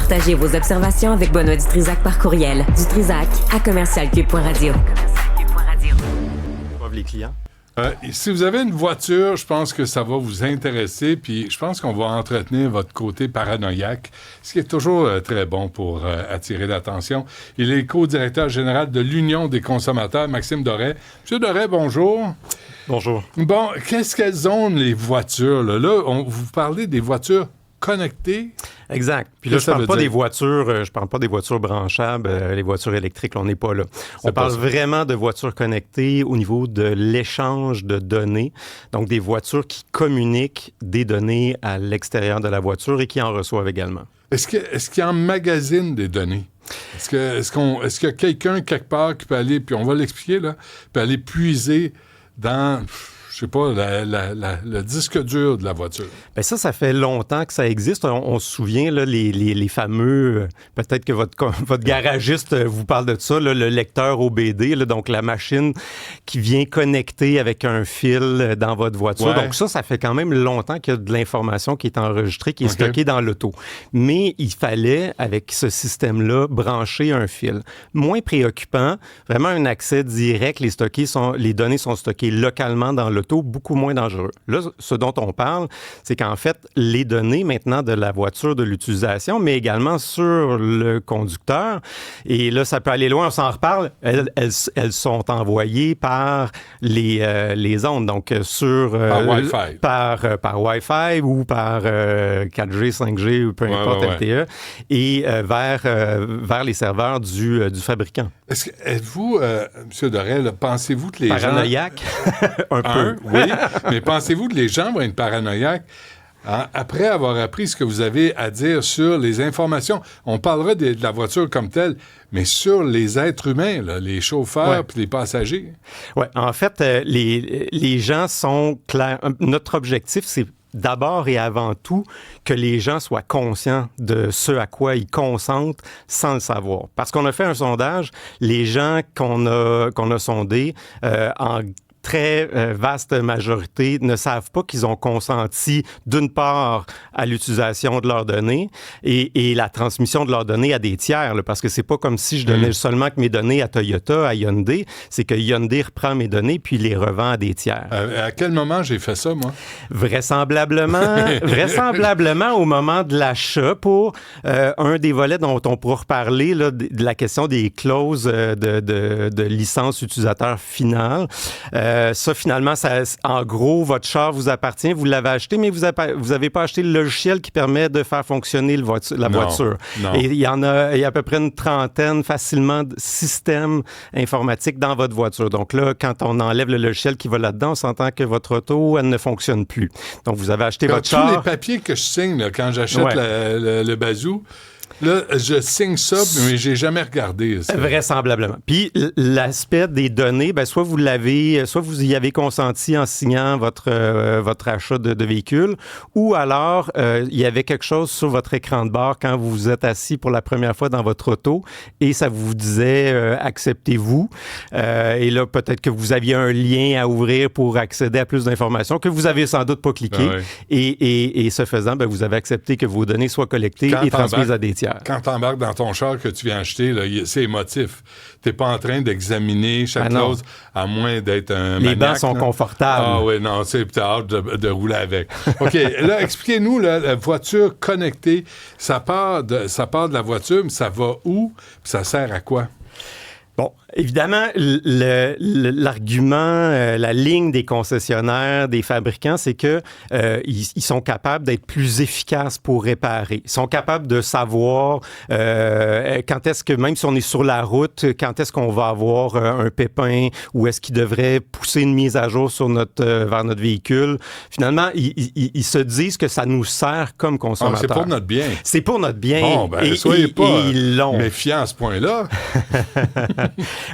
Partagez vos observations avec Benoît Dutrisac par courriel. dutrisac@commercialcube.radio. Les clients. Si vous avez une voiture, je pense que ça va vous intéresser, puis je pense qu'on va entretenir votre côté paranoïaque, ce qui est toujours très bon pour attirer l'attention. Il est co-directeur général de l'Union des consommateurs, Maxime Doré. Monsieur Doré, bonjour. Bonjour. Bon, qu'est-ce qu'elles ont, les voitures? Là, vous parlez des voitures connectées. Exact. Puis là, je parle pas des voitures branchables, les voitures électriques, là, on n'est pas là. On parle vraiment de voitures connectées au niveau de l'échange de données. Donc, des voitures qui communiquent des données à l'extérieur de la voiture et qui en reçoivent également. Est-ce qu'il emmagasine des données? Est-ce qu'il y a quelqu'un quelque part qui peut aller, puis on va l'expliquer, là, peut aller puiser dans... je sais pas, le disque dur de la voiture. Bien ça fait longtemps que ça existe. On se souvient, là, les fameux... peut-être que votre garagiste vous parle de ça, là, le lecteur OBD, là, donc la machine qui vient connecter avec un fil dans votre voiture. Ouais. Donc ça fait quand même longtemps qu'il y a de l'information qui est enregistrée, qui est stockée dans l'auto. Mais il fallait, avec ce système-là, brancher un fil. Moins préoccupant, vraiment un accès direct. Les données sont stockées localement dans l'auto, beaucoup moins dangereux. Là, ce dont on parle, c'est qu'en fait, les données maintenant de la voiture, de l'utilisation, mais également sur le conducteur, et là, ça peut aller loin, on s'en reparle, elles sont envoyées par les ondes, donc par Wi-Fi. Par Wi-Fi ou par 4G, 5G ou peu importe LTE, et vers les serveurs du fabricant. Êtes-vous, M. Doré, pensez-vous que les paranoïaque? Un peu. Oui, mais pensez-vous que les gens vont être paranoïaques après avoir appris ce que vous avez à dire sur les informations? On parlera de la voiture comme telle, mais sur les êtres humains, là, les chauffeurs puis les passagers. Oui, en fait, les gens sont clairs. Notre objectif, c'est d'abord et avant tout que les gens soient conscients de ce à quoi ils consentent sans le savoir. Parce qu'on a fait un sondage, les gens qu'on a sondés en très vaste majorité ne savent pas qu'ils ont consenti d'une part à l'utilisation de leurs données et la transmission de leurs données à des tiers, là, parce que c'est pas comme si je donnais seulement que mes données à Toyota, à Hyundai, c'est que Hyundai reprend mes données puis les revend à des tiers. À quel moment j'ai fait ça, moi? Vraisemblablement au moment de l'achat pour un des volets dont on pourra reparler, là, de la question des clauses de licence utilisateur final. Ça, finalement, en gros, votre char vous appartient, vous l'avez acheté, mais vous n'avez pas acheté le logiciel qui permet de faire fonctionner la voiture. Non. Et il y a à peu près une trentaine facilement de systèmes informatiques dans votre voiture. Donc là, quand on enlève le logiciel qui va là-dedans, on s'entend que votre auto, elle ne fonctionne plus. Donc, vous avez acheté votre char. Tous les papiers que je signe là, quand j'achète le bazou, là, je signe ça, mais j'ai jamais regardé ça. Vraisemblablement. Puis l'aspect des données, soit vous y avez consenti en signant votre achat de véhicule, ou alors il y avait quelque chose sur votre écran de bord quand vous vous êtes assis pour la première fois dans votre auto et ça vous disait acceptez-vous. Et là, peut-être que vous aviez un lien à ouvrir pour accéder à plus d'informations que vous avez sans doute pas cliqué. Ah oui. Et ce faisant, vous avez accepté que vos données soient collectées et transmises à des tiers. Quand tu embarques dans ton char que tu viens acheter, là, c'est émotif. Tu n'es pas en train d'examiner chaque clause, à moins d'être un maniaque. Les bancs sont confortables. Ah oui, non, tu as hâte de rouler avec. OK, là, expliquez-nous, là, la voiture connectée, ça part de la voiture, mais ça va où? Puis ça sert à quoi? Bon, évidemment, l'argument, la ligne des concessionnaires, des fabricants, c'est que ils sont capables d'être plus efficaces pour réparer. Ils sont capables de savoir quand est-ce que, même si on est sur la route, quand est-ce qu'on va avoir un pépin ou est-ce qu'ils devraient pousser une mise à jour vers notre véhicule. Finalement, ils se disent que ça nous sert comme consommateurs. C'est pour notre bien. C'est pour notre bien. Bon, soyez pas méfiants à ce point-là.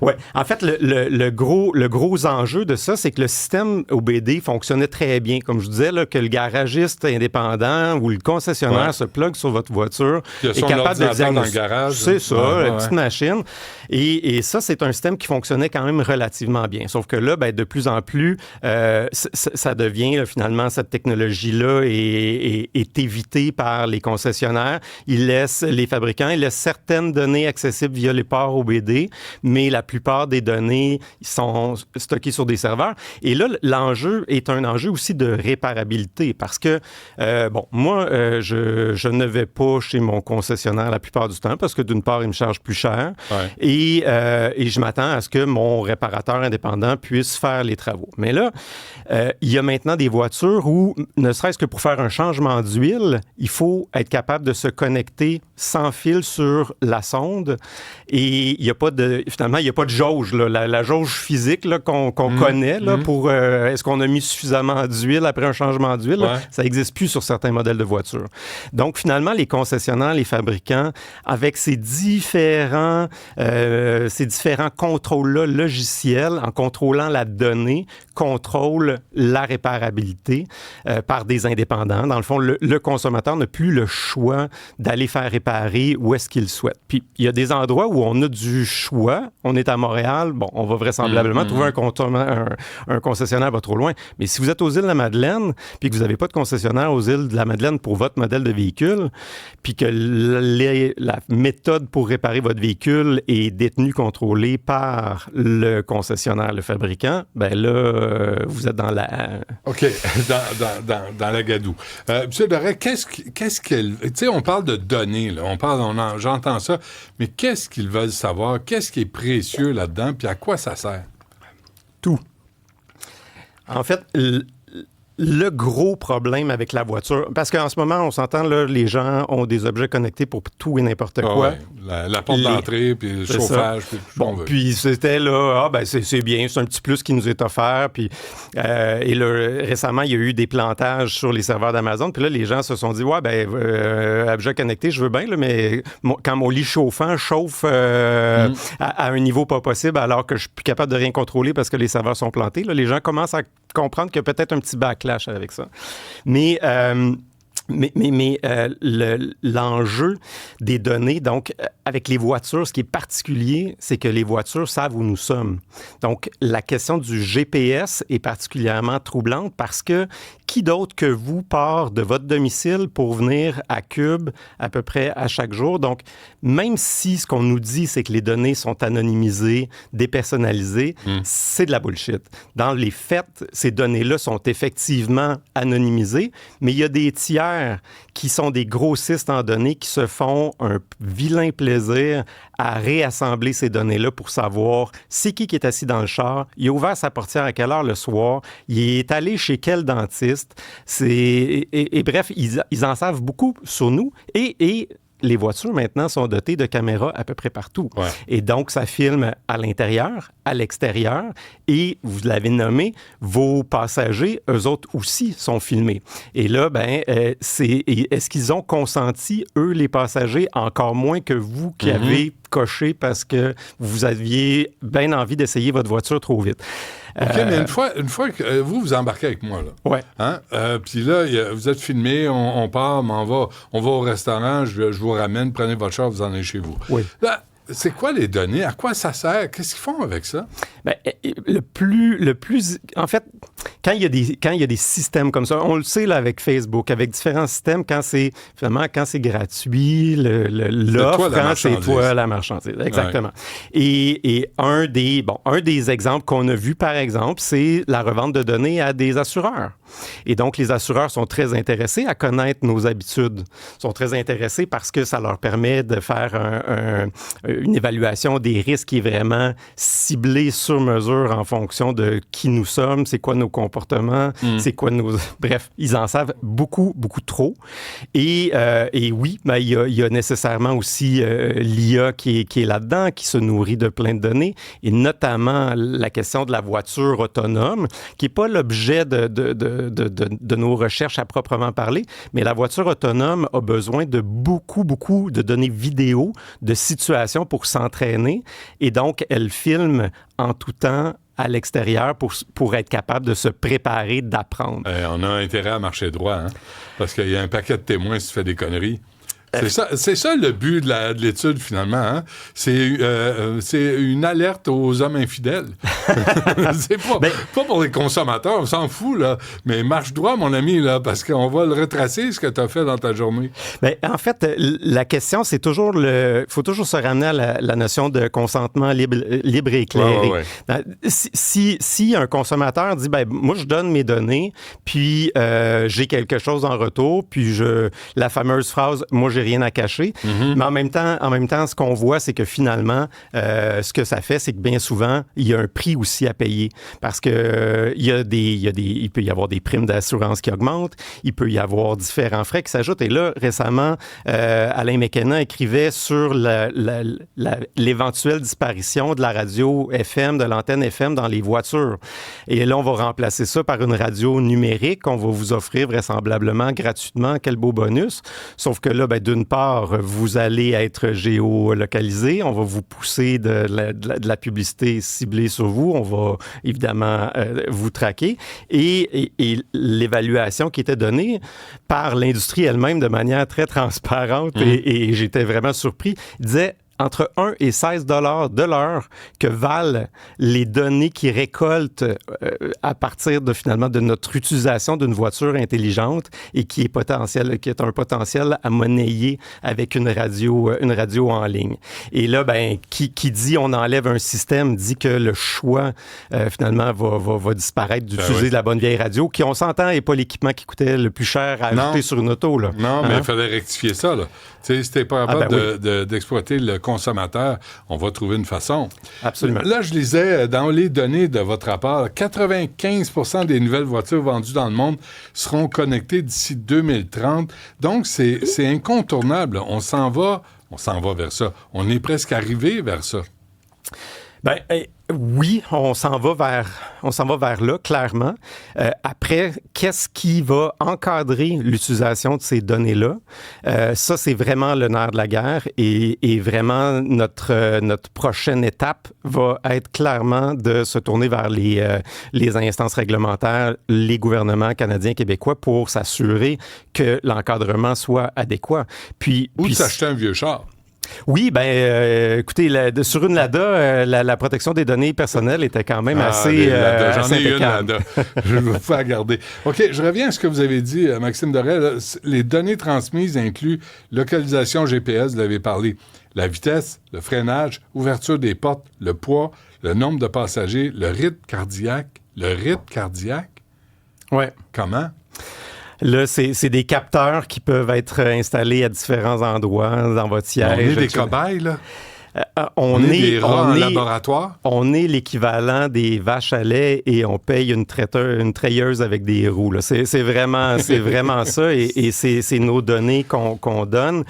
Ouais. En fait, le gros enjeu de ça, c'est que le système OBD fonctionnait très bien. Comme je vous disais, là, que le garagiste indépendant ou le concessionnaire se plug sur votre voiture est capable de diagnostiquer. Dans le garage. C'est ça, la petite machine. Et ça, c'est un système qui fonctionnait quand même relativement bien. Sauf que là, de plus en plus, ça devient finalement, cette technologie-là est évitée par les concessionnaires. Les fabricants laissent certaines données accessibles via les ports OBD, mais la plupart des données sont stockées sur des serveurs. Et là, l'enjeu est un enjeu aussi de réparabilité parce que, moi, je ne vais pas chez mon concessionnaire la plupart du temps parce que d'une part, il me charge plus cher et je m'attends à ce que mon réparateur indépendant puisse faire les travaux. Mais là, il y a maintenant des voitures où, ne serait-ce que pour faire un changement d'huile, il faut être capable de se connecter sans fil sur la sonde et finalement, il n'y a pas de jauge. Là. La jauge physique là, qu'on connaît là, pour est-ce qu'on a mis suffisamment d'huile après un changement d'huile, là, ça n'existe plus sur certains modèles de voitures. Donc, finalement, les concessionnaires, les fabricants, avec ces différents contrôles-là logiciels, en contrôlant la donnée, contrôlent la réparabilité par des indépendants. Dans le fond, le consommateur n'a plus le choix d'aller faire réparer où est-ce qu'il souhaite. Puis, il y a des endroits où on a du choix. On est à Montréal, on va vraisemblablement trouver un concessionnaire pas trop loin. Mais si vous êtes aux îles de la Madeleine, puis que vous n'avez pas de concessionnaire aux îles de la Madeleine pour votre modèle de véhicule, puis que la méthode pour réparer votre véhicule est détenue, contrôlée par le concessionnaire, le fabricant, là, vous êtes dans la... OK, dans la gadoue. Monsieur Doré, qu'est-ce qu'elle... Tu sais, on parle de données, là. J'entends ça, mais qu'est-ce qu'ils veulent savoir? Qu'est-ce qui est précieux là-dedans? Puis à quoi ça sert? Tout. En fait, le gros problème avec la voiture, parce qu'en ce moment, on s'entend, là, les gens ont des objets connectés pour tout et n'importe quoi. Ouais. La porte d'entrée, puis le chauffage, puis tout ce qu'on veut. Puis c'était là, c'est bien, c'est un petit plus qui nous est offert. Puis, et là, récemment, il y a eu des plantages sur les serveurs d'Amazon. Puis là, les gens se sont dit, objet connecté, je veux bien, là, mais quand mon lit chauffant chauffe à un niveau pas possible, alors que je suis plus capable de rien contrôler parce que les serveurs sont plantés, là, les gens commencent à comprendre qu'il y a peut-être un petit backlash avec ça. Mais l'enjeu des données, donc, avec les voitures, ce qui est particulier, c'est que les voitures savent où nous sommes. Donc, la question du GPS est particulièrement troublante parce que qui d'autre que vous part de votre domicile pour venir à Cube à peu près à chaque jour? Donc, même si ce qu'on nous dit, c'est que les données sont anonymisées, dépersonnalisées, c'est de la bullshit. Dans les faits, ces données-là sont effectivement anonymisées, mais il y a des tiers qui sont des grossistes en données qui se font un vilain plaisir à réassembler ces données-là pour savoir c'est qui est assis dans le char, il a ouvert sa portière à quelle heure le soir, il est allé chez quel dentiste. Bref, ils en savent beaucoup sur nous et les voitures, maintenant, sont dotées de caméras à peu près partout. Ouais. Et donc, ça filme à l'intérieur, à l'extérieur, et vous l'avez nommé, vos passagers, eux autres aussi, sont filmés. Et là, est-ce qu'ils ont consenti, eux, les passagers, encore moins que vous qui avez coché parce que vous aviez bien envie d'essayer votre voiture trop vite. OK, mais une fois que vous embarquez avec moi, là. Ouais. Hein? Puis là, vous êtes filmé, on part, on va au restaurant, je vous ramène, prenez votre char, vous en allez chez vous. Oui. Là, c'est quoi les données? À quoi ça sert? Qu'est-ce qu'ils font avec ça? Le plus... En fait, quand il y a des systèmes comme ça, on le sait là, avec Facebook, avec différents systèmes, quand c'est gratuit, l'offre, quand c'est toi la marchandise. Exactement. Ouais. Et un des exemples qu'on a vu, par exemple, c'est la revente de données à des assureurs. Et donc, les assureurs sont très intéressés à connaître nos habitudes, sont très intéressés parce que ça leur permet de faire une évaluation des risques qui est vraiment ciblée sur mesure en fonction de qui nous sommes, c'est quoi nos comportements, c'est quoi nos... Bref, ils en savent beaucoup, beaucoup trop. Et oui, il y a nécessairement aussi l'IA qui est là-dedans, qui se nourrit de plein de données, et notamment la question de la voiture autonome, qui n'est pas l'objet de nos recherches à proprement parler, mais la voiture autonome a besoin de beaucoup, beaucoup de données vidéo, de situations conditions pour s'entraîner. Et donc, elle filme en tout temps à l'extérieur pour être capable de se préparer, d'apprendre. On a intérêt à marcher droit, hein? Parce qu'il y a un paquet de témoins si tu fais des conneries. C'est ça le but de l'étude, finalement. Hein? C'est une alerte aux hommes infidèles. C'est pas pour les consommateurs, on s'en fout, là. Mais marche droit, mon ami, là, parce qu'on va le retracer, ce que tu as fait dans ta journée. Bien, en fait, la question, c'est toujours faut toujours se ramener à la notion de consentement libre et éclairé. Ouais. Si un consommateur dit, ben moi, je donne mes données, puis j'ai quelque chose en retour, puis la fameuse phrase, moi, j'ai rien à cacher. Mm-hmm. Mais en même temps, ce qu'on voit, c'est que finalement, ce que ça fait, c'est que bien souvent, il y a un prix aussi à payer. Parce que il peut y avoir des primes d'assurance qui augmentent, il peut y avoir différents frais qui s'ajoutent. Et là, récemment, Alain McKenna écrivait sur l'éventuelle disparition de la radio FM, de l'antenne FM dans les voitures. Et là, on va remplacer ça par une radio numérique qu'on va vous offrir vraisemblablement gratuitement. Quel beau bonus. Sauf que là, d'une part, vous allez être géolocalisé. On va vous pousser de la publicité ciblée sur vous. On va évidemment vous traquer. Et l'évaluation qui était donnée par l'industrie elle-même de manière très transparente, et j'étais vraiment surpris, disait entre 1 et 16 $ de l'heure que valent les données qu'ils récoltent à partir finalement de notre utilisation d'une voiture intelligente et qui est un potentiel à monnayer avec une radio en ligne. Et là, qui dit on enlève un système dit que le choix finalement va disparaître d'utiliser de la bonne vieille radio, qui, on s'entend, n'est pas l'équipement qui coûtait le plus cher à ajouter sur une auto. Là. Non, mais il fallait rectifier ça. Là. Tu sais, si t'es pas capable d'exploiter le consommateur, on va trouver une façon. Absolument. Là, je lisais dans les données de votre rapport, 95% des nouvelles voitures vendues dans le monde seront connectées d'ici 2030. Donc, c'est incontournable. On s'en va vers ça. On est presque arrivé vers ça. Oui, on s'en va vers là, clairement. Après, qu'est-ce qui va encadrer l'utilisation de ces données-là? Ça, c'est vraiment le nerf de la guerre, et vraiment notre prochaine étape va être clairement de se tourner vers les instances réglementaires, les gouvernements canadiens, québécois, pour s'assurer que l'encadrement soit adéquat. Ou de s'acheter un vieux char. Oui, écoutez, sur une Lada, la protection des données personnelles était quand même assez J'en ai une impeccable. Lada. Je ne veux pas la garder. OK, je reviens à ce que vous avez dit, Maxime Doré. Là, les données transmises incluent localisation GPS, vous l'avez parlé, la vitesse, le freinage, ouverture des portes, le poids, le nombre de passagers, le rythme cardiaque. Le rythme cardiaque? Oui. Comment? Là, c'est des capteurs qui peuvent être installés à différents endroits dans votre siège. On est des cobayes, là? On est des rats en laboratoire? On est l'équivalent des vaches à lait et on paye une treilleuse avec des roues. Là. C'est vraiment ça, et c'est nos données qu'on donne.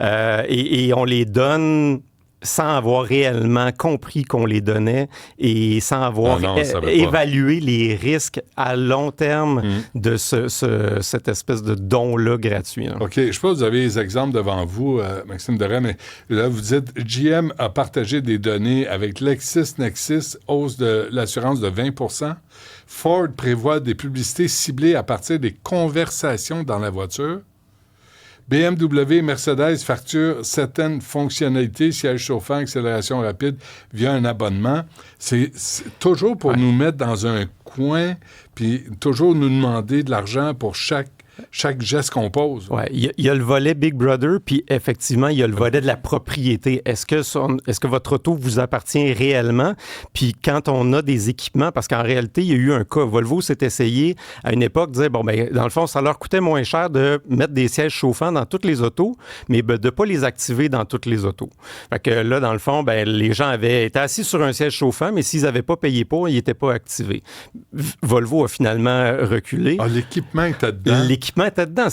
Et on les donne sans avoir réellement compris qu'on les donnait et sans avoir évalué les risques à long terme de cette espèce de don-là gratuit. Là. OK. Je ne sais pas si vous avez les exemples devant vous, Maxime Doré, mais là, vous dites GM a partagé des données avec LexisNexis, hausse de l'assurance de 20%. Ford prévoit des publicités ciblées à partir des conversations dans la voiture. BMW et Mercedes facturent certaines fonctionnalités, siège chauffant, accélération rapide, via un abonnement. C'est toujours pour nous mettre dans un coin, puis toujours nous demander de l'argent pour chaque geste qu'on pose. Oui, il y a le volet Big Brother, puis effectivement, il y a le volet de la propriété. Est-ce que votre auto vous appartient réellement? Puis quand on a des équipements, parce qu'en réalité, il y a eu un cas, Volvo s'est essayé à une époque de dire, dans le fond, ça leur coûtait moins cher de mettre des sièges chauffants dans toutes les autos, mais de ne pas les activer dans toutes les autos. Fait que là, dans le fond, les gens avaient été assis sur un siège chauffant, mais s'ils n'avaient pas payé pour, ils n'étaient pas activés. Volvo a finalement reculé. Ah, l'équipement était dedans. l'équipement était dedans.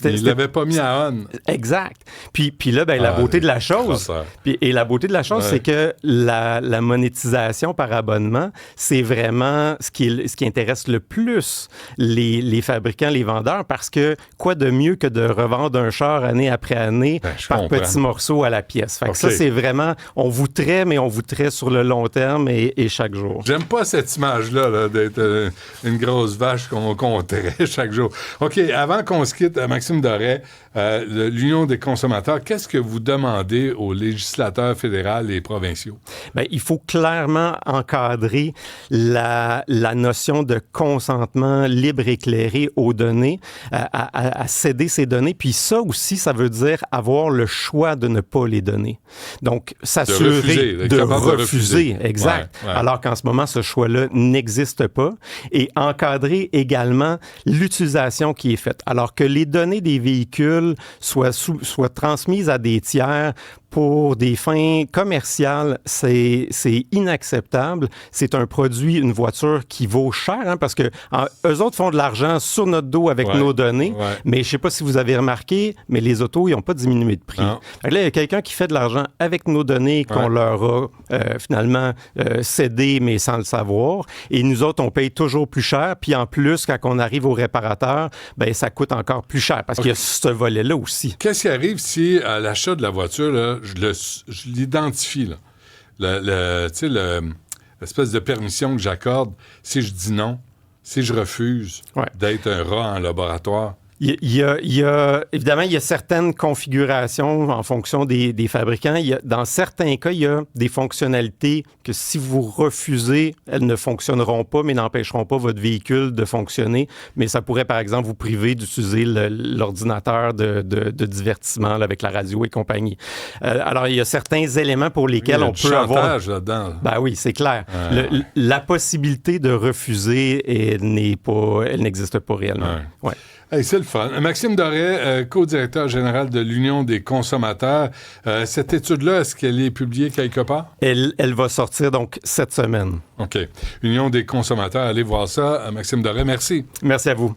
Il l'avait pas mis à on. Exact. Puis là, la beauté de la chose, c'est que la monétisation par abonnement, c'est vraiment ce qui intéresse le plus les fabricants, les vendeurs, parce que quoi de mieux que de revendre un char année après année par petits morceaux à la pièce. Fait que ça, c'est vraiment, on vous traite, mais on vous traite sur le long terme et chaque jour. J'aime pas cette image-là, là, d'être une grosse vache qu'on traite chaque jour. OK, avant qu'on se quitte, Maxime Doré, l'Union des consommateurs, qu'est-ce que vous demandez aux législateurs fédéraux et provinciaux? Bien, il faut clairement encadrer la notion de consentement libre et éclairé aux données, à céder ces données. Puis ça aussi, ça veut dire avoir le choix de ne pas les donner. Donc, s'assurer de refuser. Exact. Ouais. Alors qu'en ce moment, ce choix-là n'existe pas. Et encadrer également l'utilisation qui est faite. Alors que les données des véhicules soient transmises à des tiers pour des fins commerciales, c'est inacceptable. C'est un produit, une voiture qui vaut cher, parce que eux autres font de l'argent sur notre dos avec nos données, mais je ne sais pas si vous avez remarqué, mais les autos, ils n'ont pas diminué de prix. Là, il y a quelqu'un qui fait de l'argent avec nos données qu'on leur a finalement cédées, mais sans le savoir. Et nous autres, on paye toujours plus cher. Puis en plus, quand on arrive au réparateur, ça coûte encore plus cher, parce qu'il y a ce volet-là aussi. Qu'est-ce qui arrive si, à l'achat de la voiture, là, je l'identifie, là. L'espèce de permission que j'accorde, si je dis non, si je refuse d'être un rat en laboratoire. Évidemment, il y a certaines configurations en fonction des fabricants. Dans certains cas, il y a des fonctionnalités que si vous refusez, elles ne fonctionneront pas, mais n'empêcheront pas votre véhicule de fonctionner. Mais ça pourrait, par exemple, vous priver d'utiliser l'ordinateur de divertissement là, avec la radio et compagnie. Alors, il y a certains éléments pour lesquels on peut avoir... là-dedans. Ben oui, c'est clair. La possibilité de refuser, elle n'existe pas réellement. Ouais. Hey, c'est le fun. Maxime Doré, co-directeur général de l'Union des consommateurs. Cette étude-là, est-ce qu'elle est publiée quelque part? Elle va sortir donc cette semaine. OK. Union des consommateurs, allez voir ça. Maxime Doré, merci. Merci à vous.